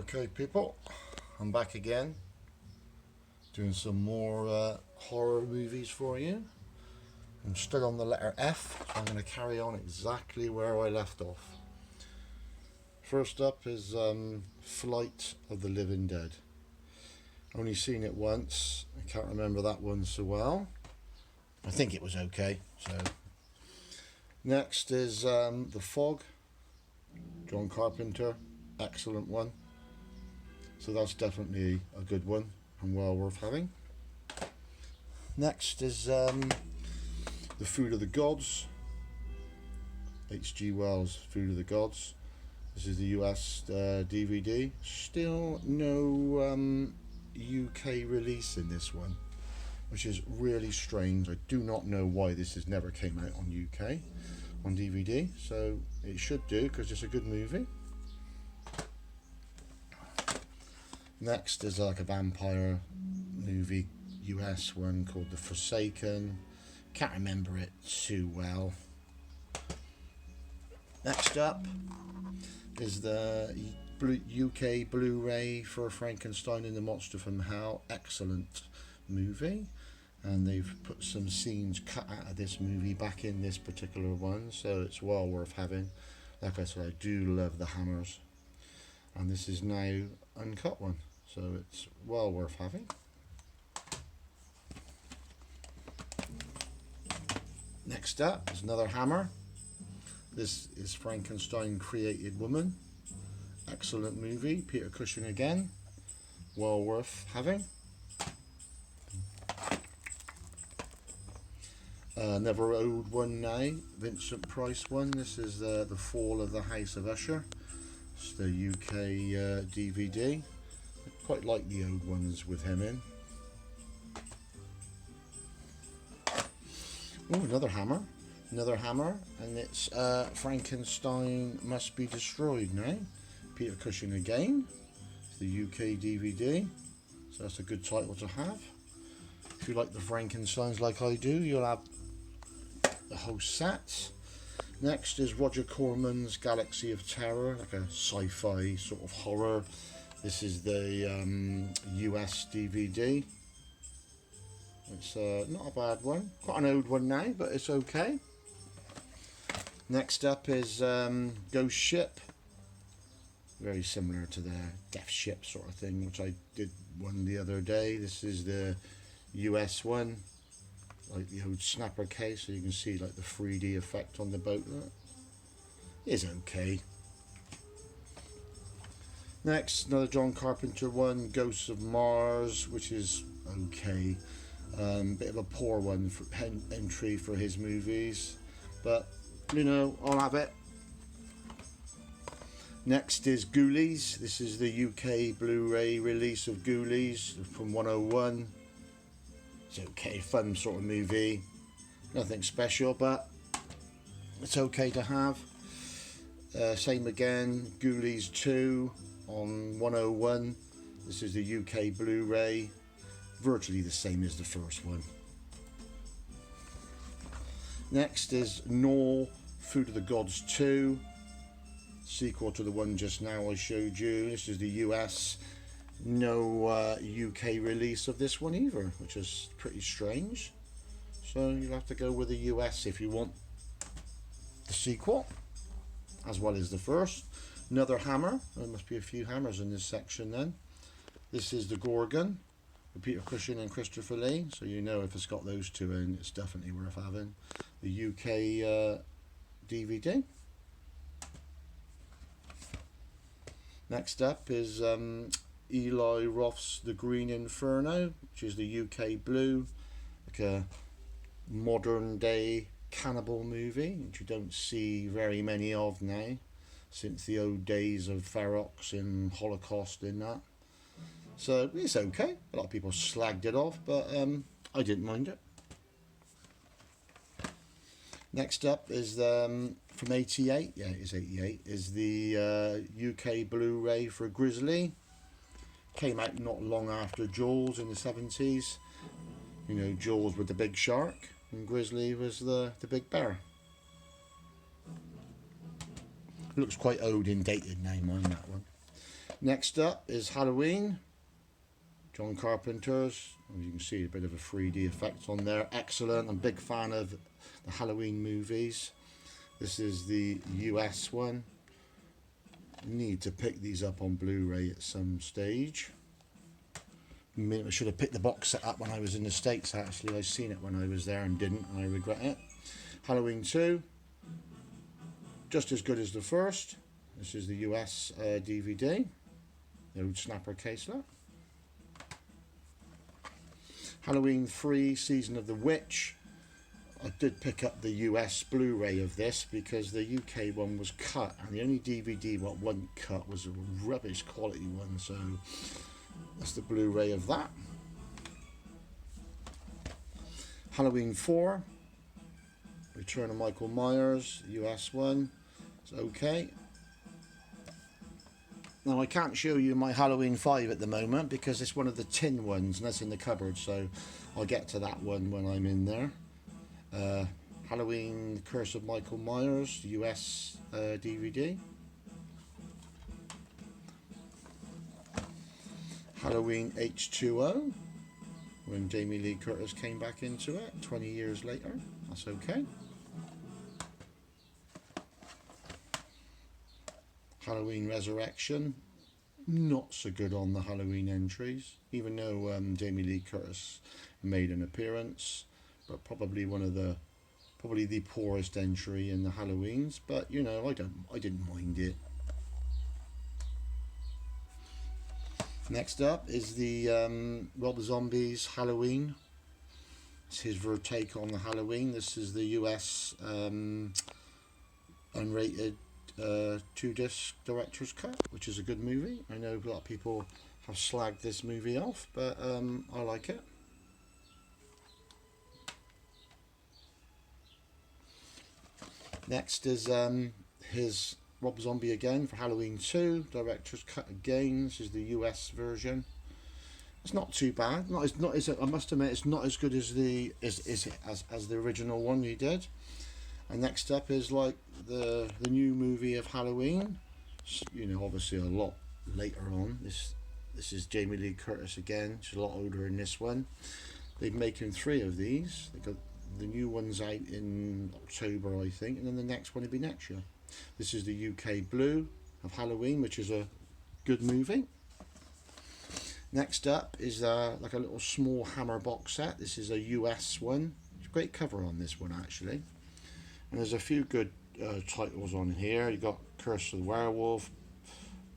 Okay people, I'm back again doing some more horror movies for you. I'm still on the letter F, so I'm going to carry on exactly where I left off. First up is Flight of the Living Dead. Only seen it once, I can't remember that one so well. I think it was okay. So next is The Fog, John Carpenter, excellent one. So that's definitely a good one and well worth having. Next is The Food of the Gods, H.G. Wells' Food of the Gods. This is the US DVD. Still no UK release in this one, which is really strange. I do not know why this has never came out on UK on DVD, so it should do because it's a good movie. Next is like a vampire movie, US one called The Forsaken. Can't remember it too well. Next up is the UK Blu Ray for Frankenstein and the Monster from Hell. Excellent movie. And they've put some scenes cut out of this movie back in this particular one, so it's well worth having. Like I said, I do love the hammers. And this is now uncut one, so it's well worth having. Next up is another hammer. This is Frankenstein Created Woman. Excellent movie, Peter Cushing again, well worth having. Another old one now, Vincent Price one. This is the Fall of the House of Usher. It's the UK DVD. I quite like the old ones with him in. Oh, another hammer, and it's Frankenstein Must Be Destroyed now. Peter Cushing again. It's the UK DVD, so that's a good title to have. If you like the Frankensteins like I do, you'll have the whole set. Next is Roger Corman's Galaxy of Terror, like a sci-fi sort of horror. This is the US DVD. It's not a bad one. Quite an old one now, but it's okay. Next up is Ghost Ship. Very similar to the Death Ship sort of thing, which I did one the other day. This is the US one. Like the old snapper case, so you can see like the 3D effect on the boat. It's okay. Next, another John Carpenter one, Ghosts of Mars, which is okay. Bit of a poor one for entry for his movies, but you know, I'll have it. Next is Ghoulies. This is the UK Blu-ray release of Ghoulies from 101. It's okay, fun sort of movie. Nothing special, but it's okay to have. Same again, Ghoulies 2 on 101. This is the UK Blu-ray. Virtually the same as the first one. Next is Gnaw, Food of the Gods 2. Sequel to the one just now I showed you. This is the US. No UK release of this one either, which is pretty strange. So you'll have to go with the US if you want the sequel, as well as the first. Another hammer. There must be a few hammers in this section then. This is the Gorgon with Peter Cushing and Christopher Lee. So you know if it's got those two in, it's definitely worth having. The UK DVD. Next up is Eli Roth's The Green Inferno, which is the UK Blue, like a modern day cannibal movie, which you don't see very many of now, since the old days of Ferox and Holocaust and that. So it's okay. A lot of people slagged it off, but I didn't mind it. Next up is from 88, yeah it is 88, is the UK Blu-ray for Grizzly. Came out not long after Jaws in the 70s. You know, Jaws with the big shark and Grizzly was the big bear. It looks quite old and dated now, mind that one. Next up is Halloween, John Carpenter's. As you can see, a bit of a 3D effect on there. Excellent. I'm a big fan of the Halloween movies. This is the US one. Need to pick these up on Blu-ray at some stage. I should have picked the box set up when I was in the States, actually. I've seen it when I was there and didn't, and I regret it. Halloween 2, just as good as the first. This is the US DVD, the old snapper caselet. Halloween 3, Season of the Witch. I did pick up the US Blu-ray of this because the UK one was cut, and the only DVD what wasn't cut was a rubbish quality one, so that's the Blu-ray of that. Halloween 4, Return of Michael Myers, US one. It's okay. Now I can't show you my Halloween 5 at the moment because it's one of the tin ones and that's in the cupboard, so I'll get to that one when I'm in there. Halloween Curse of Michael Myers, US DVD. Halloween H2O, when Jamie Lee Curtis came back into it 20 years later. That's okay. Halloween Resurrection, not so good on the Halloween entries, even though Jamie Lee Curtis made an appearance, but probably the poorest entry in the Halloweens. But you know, I didn't mind it. Next up is the Rob Zombie's Halloween. It's his take on the Halloween. This is the US unrated 2-disc director's cut, which is a good movie. I know a lot of people have slagged this movie off, but I like it. Next is his Rob Zombie again for Halloween 2, director's cut again. This is the US version. It's not too bad. I must admit, it's not as good as the original one he did. And next up is like the new movie of Halloween. You know, obviously a lot later on. This is Jamie Lee Curtis again. She's a lot older in this one. They're making 3 of these. They got the new one's out in October, I think, and then the next one will be next year. This is the UK Blue of Halloween, which is a good movie. Next up is like a little small Hammer box set. This is a US one. It's a great cover on this one, actually. And there's a few good titles on here. You've got Curse of the Werewolf,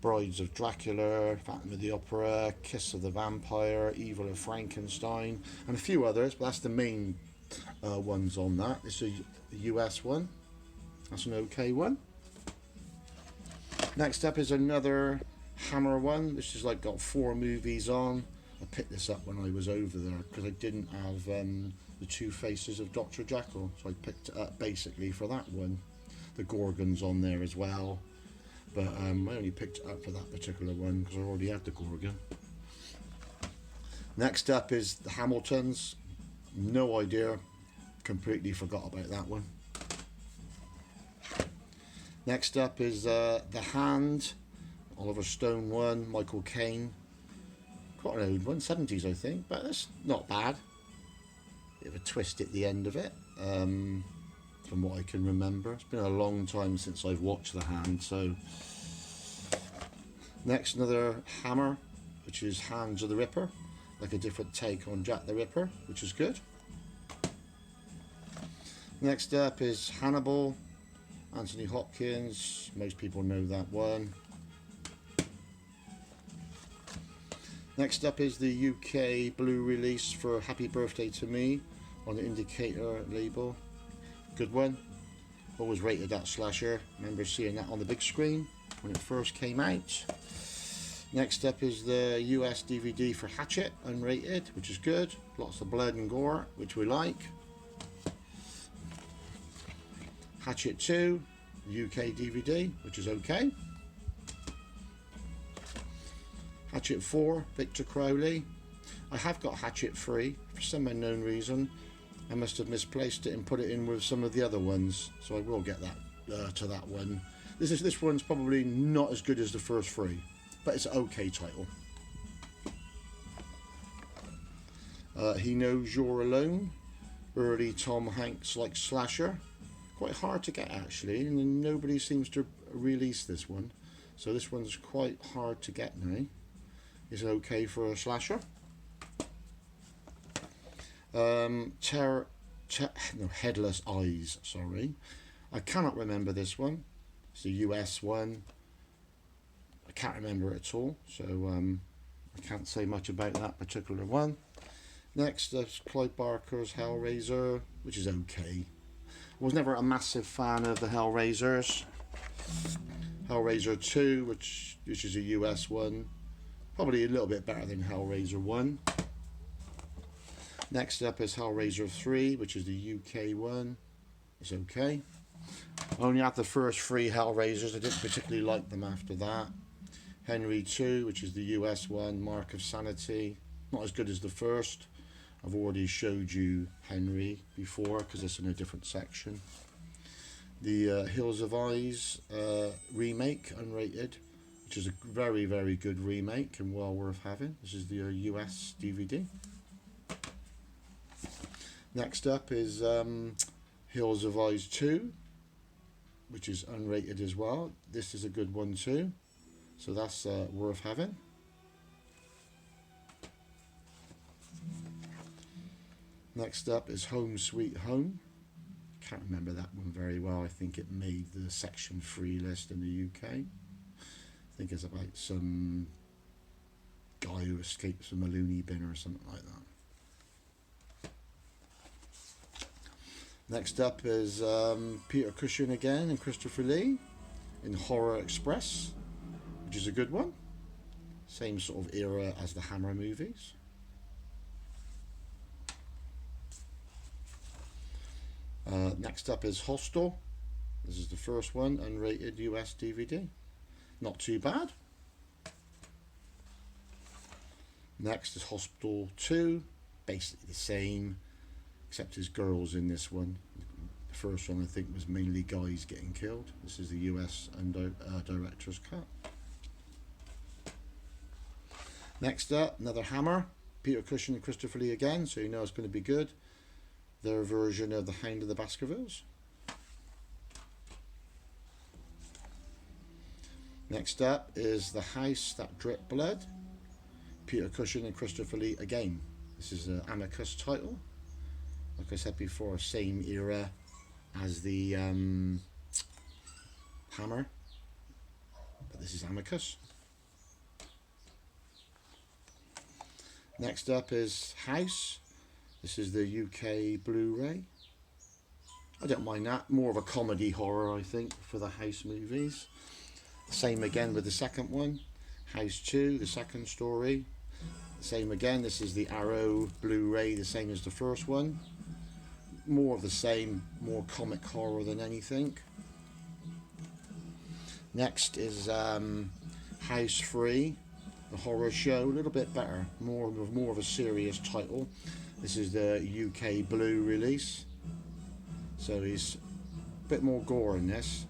Brides of Dracula, Phantom of the Opera, Kiss of the Vampire, Evil of Frankenstein, and a few others, but that's the main ones on that. This is a US one. That's an okay one. Next up is another Hammer one. This is like got 4 movies on. I picked this up when I was over there because I didn't have the 2 Faces of Dr. Jekyll, so I picked it up basically for that one. The Gorgon's on there as well, but I only picked it up for that particular one because I already had the Gorgon. Next up is the Hamiltons. No idea, completely forgot about that one. Next up is The Hand, Oliver Stone one, Michael Caine. Quite an old one, 70s I think, but it's not bad. Bit of a twist at the end of it, from what I can remember. It's been a long time since I've watched The Hand, so. Next, another Hammer, which is Hands of the Ripper, like a different take on Jack the Ripper, which is good. Next up is Hannibal, Anthony Hopkins. Most people know that one. Next up is the UK Blue release for Happy Birthday to Me on the Indicator label. Good one. Always rated that slasher. Remember seeing that on the big screen when it first came out. Next up is the US DVD for Hatchet, unrated, which is good. Lots of blood and gore, which we like. Hatchet 2, UK DVD, which is okay. Hatchet 4, Victor Crowley. I have got Hatchet 3 for some unknown reason. I must have misplaced it and put it in with some of the other ones, so I will get that to that one. This one's probably not as good as the first 3, but it's an okay title. He Knows You're Alone, early Tom Hanks like slasher. Quite hard to get actually, and nobody seems to release this one, so this one's quite hard to get now. It's okay for a slasher. Headless Eyes, sorry. I cannot remember this one. It's a US one. I can't remember it at all, so I can't say much about that particular one. Next, Clive Barker's Hellraiser, which is okay. I was never a massive fan of the Hellraisers. Hellraiser 2, which is a US one. Probably a little bit better than Hellraiser 1. Next up is Hellraiser 3, which is the UK one. It's okay. I only had the first 3 Hellraisers. I didn't particularly like them after that. Henry 2, which is the US one. Mark of Sanity. Not as good as the first. I've already showed you Henry before because it's in a different section. The Hills of Eyes remake, unrated, which is a very, very good remake and well worth having. This is the US DVD. Next up is Hills of Eyes 2, which is unrated as well. This is a good one too, so that's worth having. Next up is Home Sweet Home. Can't remember that one very well. I think it made the Section 3 list in the UK. I think it's about some guy who escapes from a loony bin or something like that. Next up is Peter Cushing again and Christopher Lee in Horror Express, which is a good one. Same sort of era as the Hammer movies. Next up is Hostel. This is the first one, unrated US DVD. Not too bad. Next is Hostel 2. Basically the same, except there's girls in this one. The first one I think was mainly guys getting killed. This is the US director's cut. Next up, another Hammer. Peter Cushing and Christopher Lee again, so you know it's going to be good. Their version of The Hound of the Baskervilles. Next up is The House That Dripped Blood. Peter Cushing and Christopher Lee again. This is an Amicus title. Like I said before, same era as the Hammer, but this is Amicus. Next up is House. This is the UK Blu Ray. I don't mind that. More of a comedy horror, I think, for the House movies. Same again with the second one. House 2, the second story. Same again. This is the Arrow Blu Ray, the same as the first one. More of the same, more comic horror than anything. Next is House 3, the horror show. A little bit better. More of a serious title. This is the UK Blue release, so he's a bit more gore in this,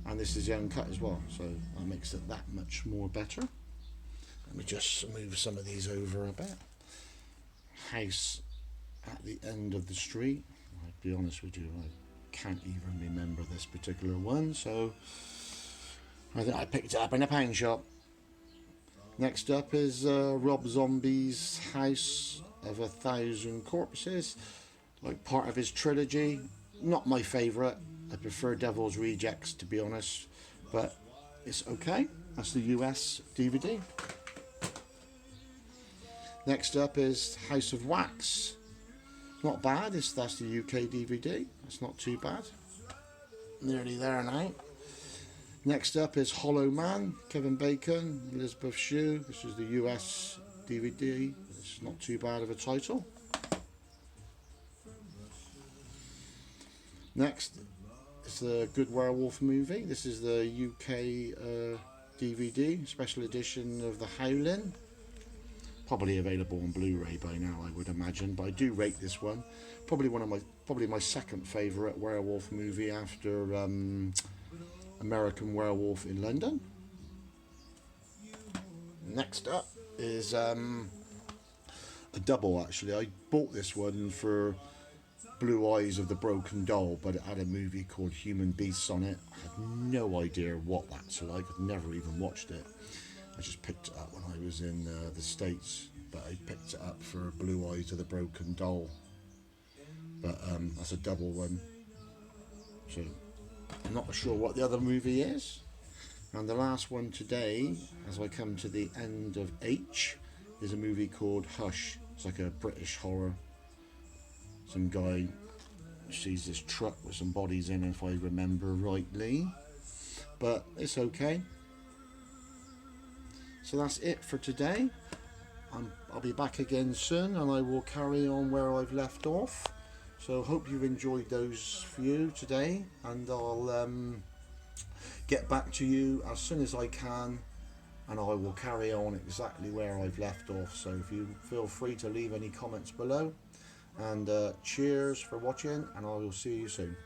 and this is the uncut as well, so that makes it that much more better. Let me just move some of these over a bit. House at the End of the Street. I'll be honest with you, I can't even remember this particular one, so I think I picked it up in a pound shop. Next up is Rob Zombie's House of 1,000 Corpses, like part of his trilogy. Not my favourite. I prefer Devil's Rejects, to be honest, but it's okay. That's the US DVD. Next up is House of Wax. Not bad. That's the UK DVD. It's not too bad. Nearly there now. Next up is Hollow Man, Kevin Bacon, Elizabeth Shue. This is the US DVD. It's not too bad of a title. Next is the Good Werewolf movie. This is the UK DVD, special edition of The Howling. Probably available on Blu-ray by now, I would imagine, but I do rate this one. Probably my second favourite werewolf movie after American Werewolf in London. Next up is a double actually. I bought this one for Blue Eyes of the Broken Doll, but it had a movie called Human Beasts on it. I had no idea what that's like. I'd never even watched it. I just picked it up when I was in the States, but I picked it up for Blue Eyes of the Broken Doll. But that's a double one. So I'm not sure what the other movie is. And the last one today, as I come to the end of H, is a movie called Hush. It's like a British horror. Some guy sees this truck with some bodies in, if I remember rightly. But it's okay. So that's it for today. I'll be back again soon, and I will carry on where I've left off. So hope you've enjoyed those few today, and I'll get back to you as soon as I can, and I will carry on exactly where I've left off. So if you feel free to leave any comments below, and cheers for watching, and I will see you soon.